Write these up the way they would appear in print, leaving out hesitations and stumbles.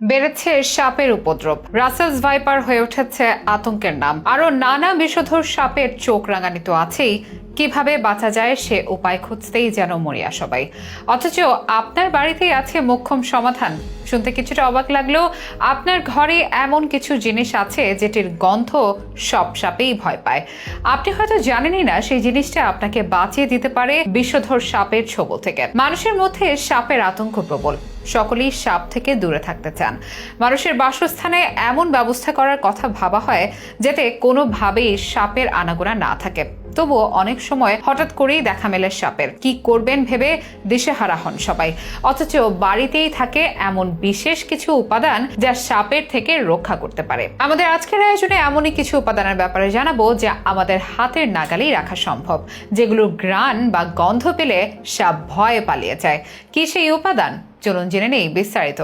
বেড়েছে সাপের উপদ্রব। রাসেলস ভাইপার হয়ে উঠেছে আতঙ্কের নাম। আরো নানা বিষধর সাপের চোখ রাঙানি তো আছেই। কিভাবে বাঁচা যায় সে উপায় খুঁজতেই যেন মরিয়া সবাই, অথচ আপনার বাড়িতেই আছে মোক্ষম সমাধান। শুনতে কিছুটা অবাক লাগলেও আপনার ঘরে এমন কিছু জিনিস আছে যেটির গন্ধ সব সাপেই ভয় পায়। আপনি হয়তো জানেনই না সেই জিনিসটা আপনাকে বাঁচিয়ে দিতে পারে বিষধর সাপের ছোবল থেকে। মানুষের মধ্যে সাপের আতঙ্ক প্রবল, সকলেই সাপ থেকে দূরে থাকতে চান। মানুষের বাসস্থানে এমন ব্যবস্থা করার কথা ভাবা হয় যাতে কোনোভাবেই সাপের আনাগোনা না থাকে। তবুও অনেক সময় হঠাৎ করেই দেখা মেলে সাপের। কি করবেন ভেবে দিশেহারা হন সবাই, অথচ বাড়িতেই থাকে এমন বিশেষ কিছু উপাদান যা সাপের থেকে রক্ষা করতে পারে। আমাদের আজকের আয়োজনে এমনই কিছু উপাদানের ব্যাপারে জানাবো যা আমাদের হাতের নাগালেই রাখা সম্ভব, যেগুলোর ঘ্রাণ বা গন্ধ পেলে সাপ ভয়ে পালিয়ে যায়। কি সেই উপাদান, চলুন জেনে নেই বিস্তারিত।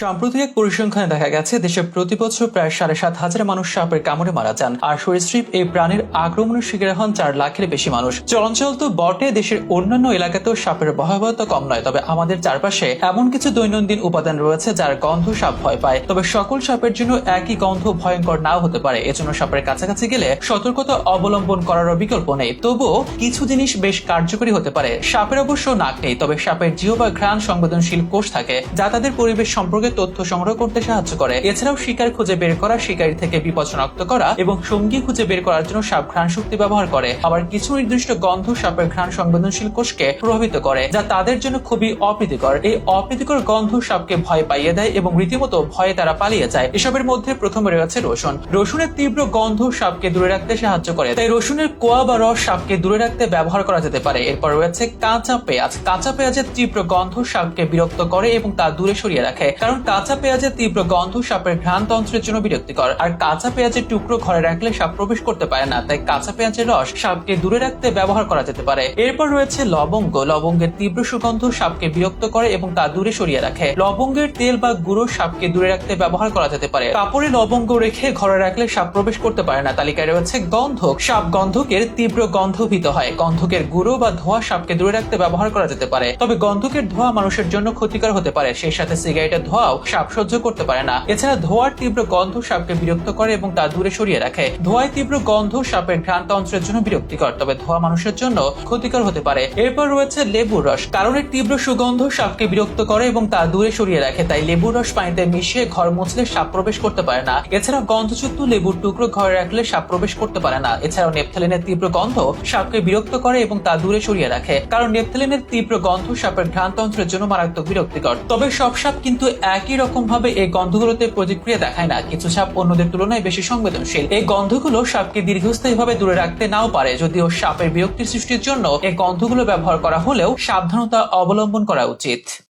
সাম্প্রতিক এক পরিসংখ্যানে দেখা গেছে দেশে প্রতি বছর প্রায় 7,500 মানুষ সাপের কামড়ে মারা যান, আর সরীসৃপ এই প্রাণীর আক্রমণের শিকার হন 4 লাখের বেশি মানুষ। চলাচল তো বটে, দেশের অন্যান্য এলাকাতেও সাপের ভয়াবহতা কম নয়। তবে আমাদের চারপাশে এমন কিছু দৈনন্দিন উপাদান রয়েছে যার গন্ধ সাপ ভয় পায়। তবে সকল সাপের জন্য একই গন্ধ ভয়ঙ্কর নাও হতে পারে। এজন্য সাপের কাছাকাছি গেলে সতর্কতা অবলম্বন করারও বিকল্প নেই। তবুও কিছু জিনিস বেশ কার্যকরী হতে পারে। সাপের অবশ্য নাক নেই, তবে সাপের জিহ্বা বা ঘ্রাণ সংবেদনশীল কোষ থাকে যা তাদের পরিবেশ সম্পর্কে তথ্য সংগ্রহ করতে সাহায্য করে। এছাড়াও শিকার খুঁজে বের করা, শিকারী থেকে বিপদ শনাক্ত করা এবং সঙ্গী খুঁজে বের করার জন্য সাপ ঘ্রাণ শক্তি ব্যবহার করে। আবার কিছু নির্দিষ্ট গন্ধ সাপের ঘ্রাণ সংবেদনশীল কোষকে প্রভাবিত করে, যা তাদের জন্য খুবই অপ্রীতিকর। এই অপ্রীতিকর গন্ধ সাপকে ভয় পাইয়ে দেয় এবং রীতিমতো ভয়ে তারা পালিয়ে যায়। এসবের মধ্যে প্রথমে রয়েছে রসুন। রসুনের তীব্র গন্ধ সাপকে দূরে রাখতে সাহায্য করে, তাই রসুনের কোয়া বা রস সাপকে দূরে রাখতে ব্যবহার করা যেতে পারে। এরপর রয়েছে কাঁচা পেঁয়াজ। কাঁচা পেঁয়াজের তীব্র গন্ধ সাপকে বিরক্ত করে এবং তা দূরে সরিয়ে রাখে, কারণ কাঁচা পেঁয়াজের তীব্র গন্ধ সাপের ঘ্রাণ তন্ত্রের জন্য বিরক্তিকর। আর কাঁচা পেঁয়াজের টুকরো ঘরে রাখলে সাপ প্রবেশ করতে পারে না, তাই কাঁচা পেঁয়াজের রস সাপকে দূরে রাখতে ব্যবহার করা যেতে পারে। এরপর রয়েছে লবঙ্গ। লবঙ্গের তীব্র সুগন্ধ সাপকে বিরক্ত করে এবং তা দূরে সরিয়ে রাখে। লবঙ্গের তেল বা গুঁড়ো সাপকে দূরে রাখতে ব্যবহার করা যেতে পারে। কাপড়ে লবঙ্গ রেখে ঘরে রাখলে সাপ প্রবেশ করতে পারে না। তালিকায় রয়েছে গন্ধক। সাপ গন্ধকের তীব্র গন্ধ ভীত হয়। গন্ধকের গুঁড়ো বা ধোঁয়া সাপকে দূরে রাখতে ব্যবহার করা যেতে পারে। তবে গন্ধকের ধোঁয়া মানুষের জন্য ক্ষতিকর হতে পারে, সেই সাথে সিগারেটের ধোঁয়াও সাপ সহ্য করতে পারে না। এছাড়া ধোঁয়ার তীব্র গন্ধ সাপকে বিরক্ত করে এবং তা দূরে সরিয়ে রাখে। ধোঁয়ায় তীব্র গন্ধ সাপের ঘ্রাণ তন্ত্রের জন্য বিরক্তিকর, তবে ধোঁয়া মানুষের জন্য ক্ষতিকর হতে পারে। এরপর রয়েছে লেবুর রস। কারণ এর তীব্র সুগন্ধ সাপকে বিরক্ত করে এবং তা দূরে সরিয়ে রাখে, তাই লেবুর রস পানিতে মিশিয়ে ঘর মুছলে সাপ প্রবেশ করতে পারে না। এছাড়া গন্ধযুক্ত লেবুর টুকরো ঘরে রাখলে সাপ প্রবেশ করতে পারে না। এছাড়াও নেপথলিনের তীব্র গন্ধ সাপকে বিরক্ত করে এবং তা দূরে সরিয়ে রাখে, কারণ নেপথলিনের তীব্র গন্ধ সাপের ঘ্রাণ তন্ত্রের জন্য মারাত্মক বিরক্তিকর। তবে সব সাপ কিন্তু একই রকম ভাবে এই গন্ধগুলোতে প্রতিক্রিয়া দেখায় না। কিছু সাপ অন্যদের তুলনায় বেশি সংবেদনশীল। এই গন্ধগুলো সাপকে দীর্ঘস্থায়ীভাবে দূরে রাখতে নাও পারে। যদিও সাপের বিরক্তির সৃষ্টির জন্য এই গন্ধগুলো ব্যবহার করা হলেও সাবধানতা অবলম্বন করা উচিত।